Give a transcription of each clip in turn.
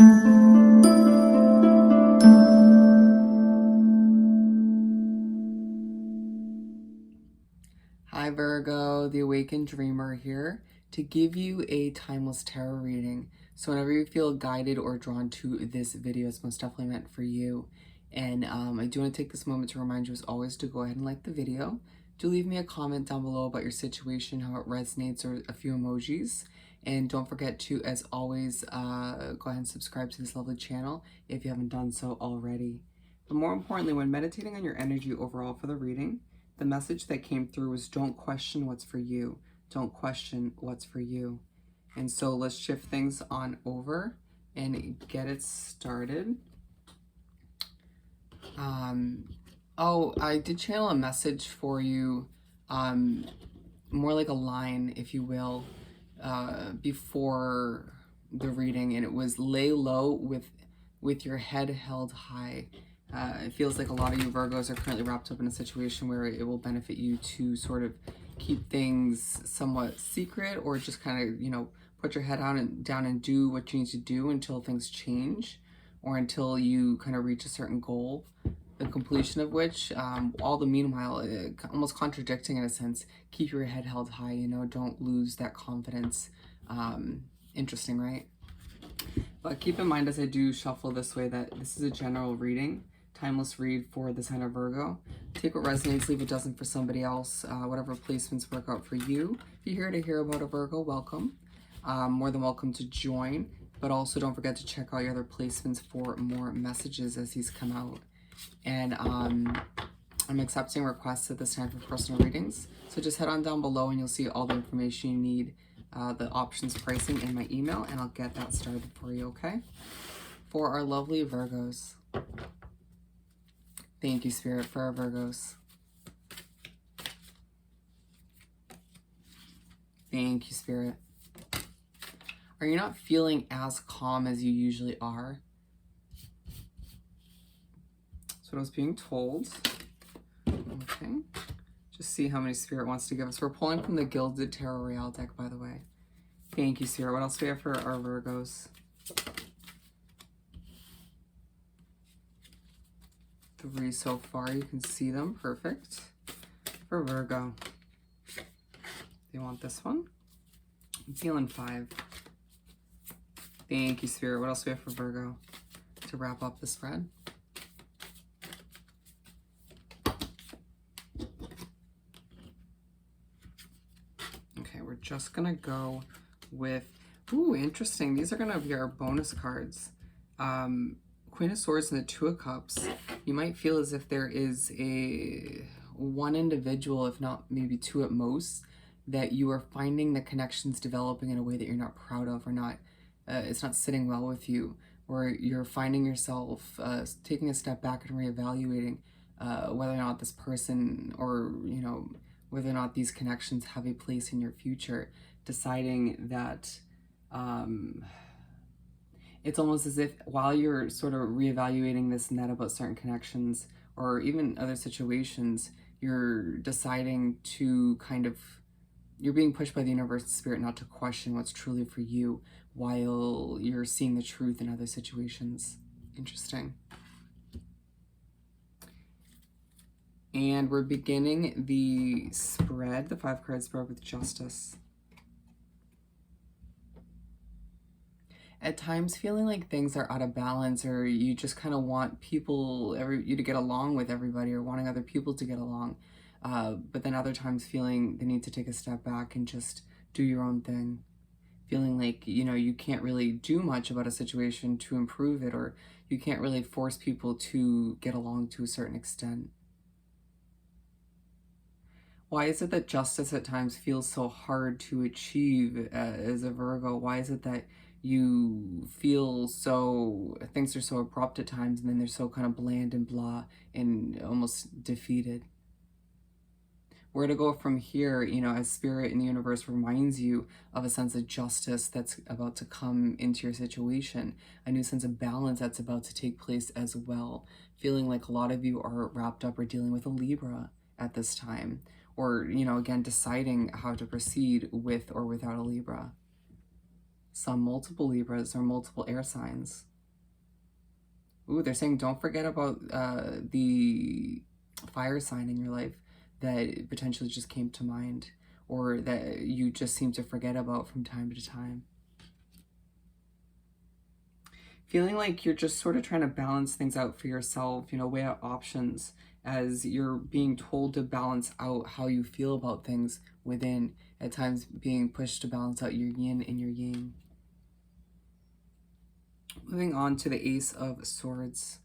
Hi Virgo, the Awakened Dreamer here to give you a timeless tarot reading. So whenever you feel guided or drawn to this video, it's most definitely meant for you. And I do want to take this moment to remind you as always to go ahead and like the video. Do leave me a comment down below about your situation, how it resonates, or a few emojis. And don't forget to, as always, go ahead and subscribe to this lovely channel if you haven't done so already. But more importantly, when meditating on your energy overall for the reading, the message that came through was don't question what's for you. Don't question what's for you. And so let's shift things on over and get it started. Oh, I did channel a message for you, more like a line, if you will, before the reading, and it was lay low with your head held high. It feels like a lot of you Virgos are currently wrapped up in a situation where it will benefit you to sort of keep things somewhat secret, or just kind of, you know, put your head down and do what you need to do until things change, or until you kind of reach a certain goal, the completion of which, all the meanwhile, almost contradicting in a sense, keep your head held high, you know, don't lose that confidence. Interesting, right? But keep in mind as I do shuffle this way that this is a general reading, timeless read for the sign of Virgo. Take what resonates, leave it doesn't for somebody else, whatever placements work out for you. If you're here to hear about a Virgo, welcome. More than welcome to join, but also don't forget to check out your other placements for more messages as these come out. And I'm accepting requests at this time for personal readings, so just head on down below and you'll see all the information you need, the options, pricing in my email, and I'll get that started for you, okay? For our lovely Virgos. Thank you, Spirit, for our Virgos. Thank you, Spirit. Are you not feeling as calm as you usually are? That's what I was being told. Okay. Just see how many Spirit wants to give us. We're pulling from the Gilded Tarot Royale deck, by the way. Thank you, Spirit. What else do we have for our Virgos? 3 so far. You can see them. Perfect. For Virgo. They want this one. I'm feeling 5. Thank you, Spirit. What else do we have for Virgo to wrap up the spread? Okay, we're just going to go with... Ooh, interesting. These are going to be our bonus cards. Queen of Swords and the Two of Cups. You might feel as if there is one individual, if not maybe 2 at most, that you are finding the connections developing in a way that you're not proud of, or not, it's not sitting well with you, or you're finding yourself taking a step back and reevaluating whether or not this person, or, you know, whether or not these connections have a place in your future, deciding that it's almost as if while you're sort of reevaluating this net about certain connections or even other situations, you're deciding to kind of, you're being pushed by the universe Spirit not to question what's truly for you while you're seeing the truth in other situations. Interesting. And we're beginning the spread, the 5 card spread, with Justice. At times feeling like things are out of balance, or you just kind of want you to get along with everybody, or wanting other people to get along. But then other times feeling the need to take a step back and just do your own thing. Feeling like, you know, you can't really do much about a situation to improve it, or you can't really force people to get along to a certain extent. Why is it that justice at times feels so hard to achieve as a Virgo? Why is it that you feel so, things are so abrupt at times, and then they're so kind of bland and blah and almost defeated? Where to go from here, you know, as Spirit in the universe reminds you of a sense of justice that's about to come into your situation, a new sense of balance that's about to take place as well. Feeling like a lot of you are wrapped up or dealing with a Libra at this time, or, you know, again, deciding how to proceed with or without a Libra. Some multiple Libras or multiple air signs. Ooh, they're saying don't forget about the fire sign in your life that potentially just came to mind, or that you just seem to forget about from time to time. Feeling like you're just sort of trying to balance things out for yourself, weigh out options as you're being told to balance out how you feel about things within, at times being pushed to balance out your yin and your yang. Moving on to the Ace of Swords.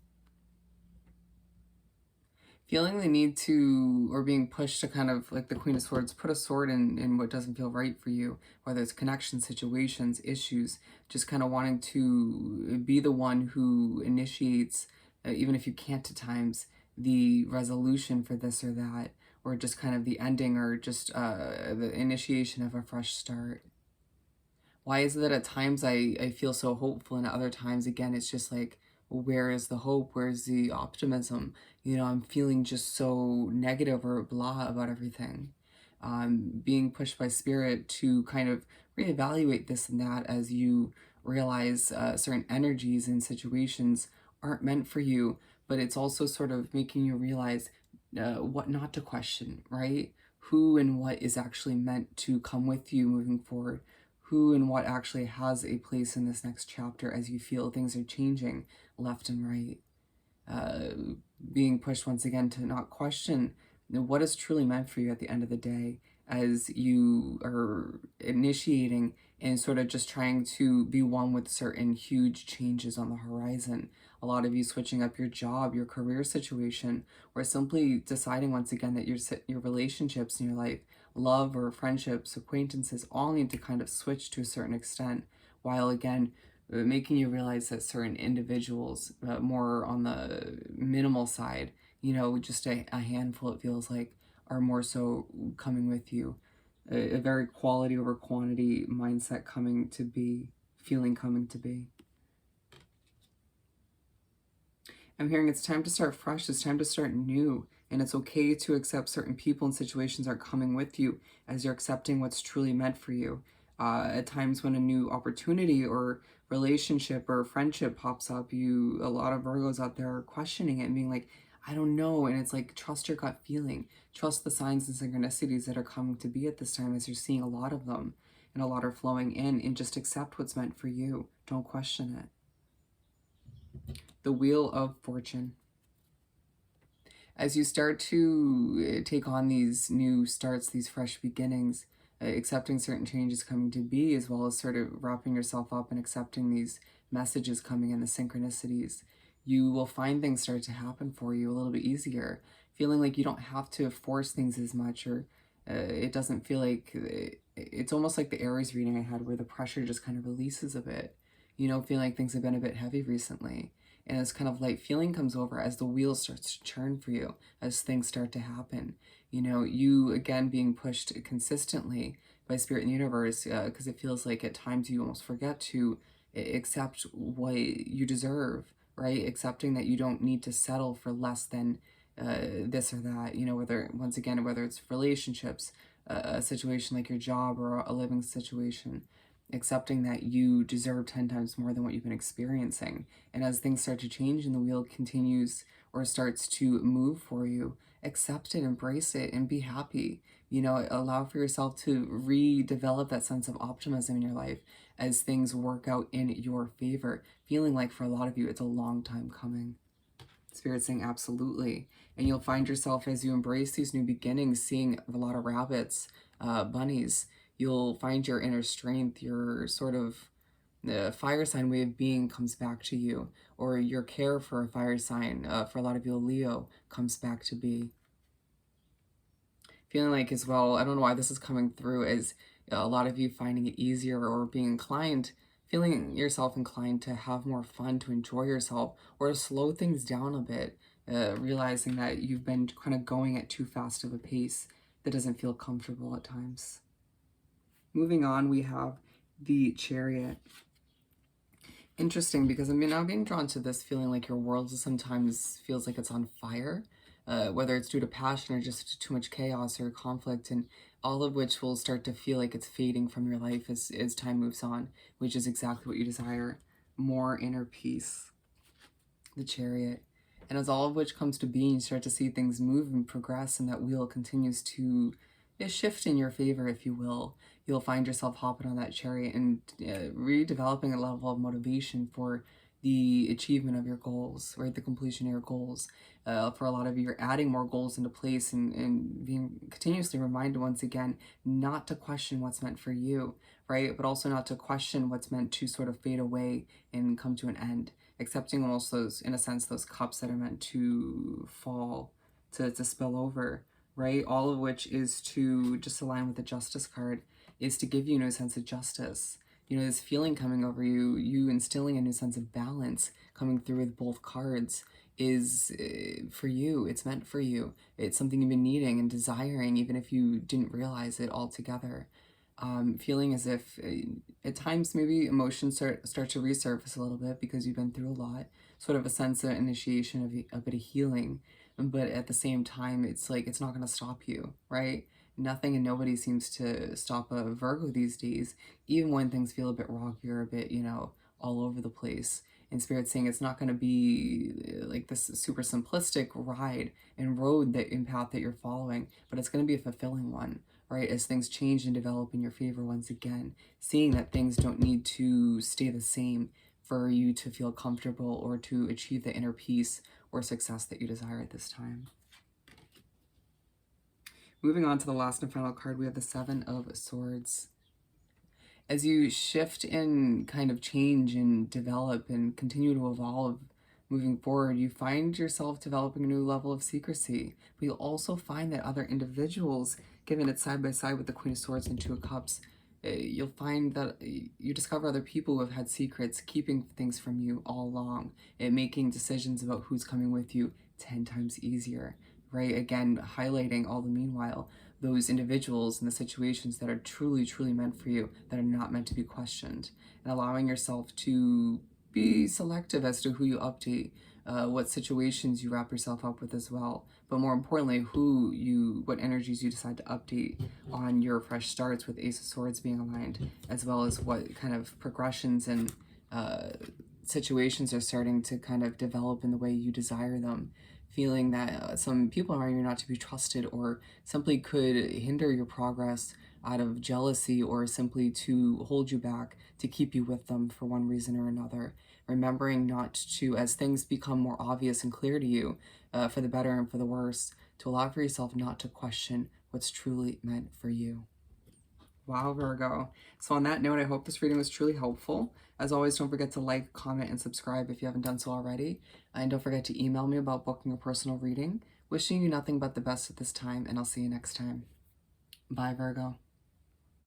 Feeling the need to, or being pushed to kind of, like the Queen of Swords, put a sword in what doesn't feel right for you, whether it's connection, situations, issues, just kind of wanting to be the one who initiates, even if you can't at times, the resolution for this or that, or just kind of the ending, or just the initiation of a fresh start. Why is it that at times I feel so hopeful, and at other times, again, it's just like, where is the hope? Where's the optimism? I'm feeling just so negative or blah about everything. Being pushed by spirit to kind of reevaluate this and that as you realize certain energies and situations aren't meant for you, but it's also sort of making you realize what not to question, right? Who and what is actually meant to come with you moving forward, who and what actually has a place in this next chapter as you feel things are changing left and right. Being pushed once again to not question what is truly meant for you at the end of the day as you are initiating and sort of just trying to be one with certain huge changes on the horizon. A lot of you switching up your job, your career situation, or simply deciding once again that your relationships in your life, love or friendships, acquaintances, all need to kind of switch to a certain extent, while again making you realize that certain individuals, more on the minimal side, just a handful, it feels like, are more so coming with you. A very quality over quantity mindset coming to be, feeling coming to be. I'm hearing it's time to start fresh, it's time to start new, and it's okay to accept certain people and situations are coming with you as you're accepting what's truly meant for you. At times when a new opportunity or relationship or friendship pops up, a lot of Virgos out there are questioning it and being like, I don't know. And it's like, trust your gut feeling, trust the signs and synchronicities that are coming to be at this time as you're seeing a lot of them and a lot are flowing in, and just accept what's meant for you. Don't question it. The Wheel of Fortune. As you start to take on these new starts, these fresh beginnings, accepting certain changes coming to be, as well as sort of wrapping yourself up and accepting these messages coming in, the synchronicities, you will find things start to happen for you a little bit easier, feeling like you don't have to force things as much, or it doesn't feel like it's almost like the Aries reading I had where the pressure just kind of releases a bit, feeling like things have been a bit heavy recently. And this kind of light feeling comes over as the wheel starts to turn for you, as things start to happen. You again being pushed consistently by spirit and the universe, because it feels like at times you almost forget to accept what you deserve, right? Accepting that you don't need to settle for less than this or that, whether, once again, whether it's relationships, a situation like your job, or a living situation, accepting that you deserve 10 times more than what you've been experiencing. And as things start to change and the wheel continues or starts to move for you, accept it, embrace it, and be happy. Allow for yourself to redevelop that sense of optimism in your life as things work out in your favor, feeling like for a lot of you it's a long time coming. Spirit saying absolutely. And you'll find yourself, as you embrace these new beginnings, seeing a lot of rabbits, bunnies. You'll find your inner strength, your sort of fire sign way of being comes back to you, or your care for a fire sign, for a lot of you, Leo, comes back to be. Feeling like as well, I don't know why this is coming through, as a lot of you finding it easier or being inclined, feeling yourself inclined to have more fun, to enjoy yourself, or to slow things down a bit, realizing that you've been kind of going at too fast of a pace that doesn't feel comfortable at times. Moving on, we have the Chariot. Interesting, because I'm now being drawn to this feeling like your world sometimes feels like it's on fire, whether it's due to passion or just too much chaos or conflict, and all of which will start to feel like it's fading from your life as time moves on, which is exactly what you desire, more inner peace. the Chariot. And as all of which comes to being, you start to see things move and progress, and that wheel continues to shift in your favor, if you will. You'll find yourself hopping on that Chariot and redeveloping a level of motivation for the achievement of your goals, right? The completion of your goals. For a lot of you, you're adding more goals into place, and being continuously reminded once again not to question what's meant for you, right? But also not to question what's meant to sort of fade away and come to an end. Accepting almost those, in a sense, those cups that are meant to fall, to spill over, right? All of which is to just align with the Justice card, is to give you a new sense of justice. You know, this feeling coming over you, you instilling a new sense of balance coming through with both cards is for you. It's meant for you. It's something you've been needing and desiring, even if you didn't realize it altogether. Feeling as if at times maybe emotions start to resurface a little bit because you've been through a lot, sort of a sense of initiation of a bit of healing, but at the same time it's like it's not going to stop you, right? Nothing and nobody seems to stop a Virgo these days, even when things feel a bit rocky or a bit, you know, all over the place. And Spirit's saying it's not going to be like this super simplistic ride and road and path that you're following, but it's going to be a fulfilling one, right? As things change and develop in your favor once again, seeing that things don't need to stay the same for you to feel comfortable or to achieve the inner peace or success that you desire at this time. Moving on to the last and final card, we have the Seven of Swords. As you shift and kind of change and develop and continue to evolve moving forward, you find yourself developing a new level of secrecy. But you'll also find that other individuals, given it side by side with the Queen of Swords and Two of Cups, you'll find that you discover other people who have had secrets, keeping things from you all along, and making decisions about who's coming with you 10 times easier, right? Again, highlighting all the meanwhile, those individuals and the situations that are truly, truly meant for you, that are not meant to be questioned, and allowing yourself to be selective as to who you update, what situations you wrap yourself up with as well, but more importantly, what energies you decide to update on your fresh starts, with Ace of Swords being aligned, as well as what kind of progressions and situations are starting to kind of develop in the way you desire them. Feeling that some people around you are not to be trusted, or simply could hinder your progress out of jealousy, or simply to hold you back, to keep you with them for one reason or another. Remembering not to, as things become more obvious and clear to you, for the better and for the worse, to allow for yourself not to question what's truly meant for you. Wow, Virgo. So on that note, I hope this reading was truly helpful. As always, don't forget to like, comment, and subscribe if you haven't done so already. And don't forget to email me about booking a personal reading. Wishing you nothing but the best at this time, and I'll see you next time. Bye, Virgo.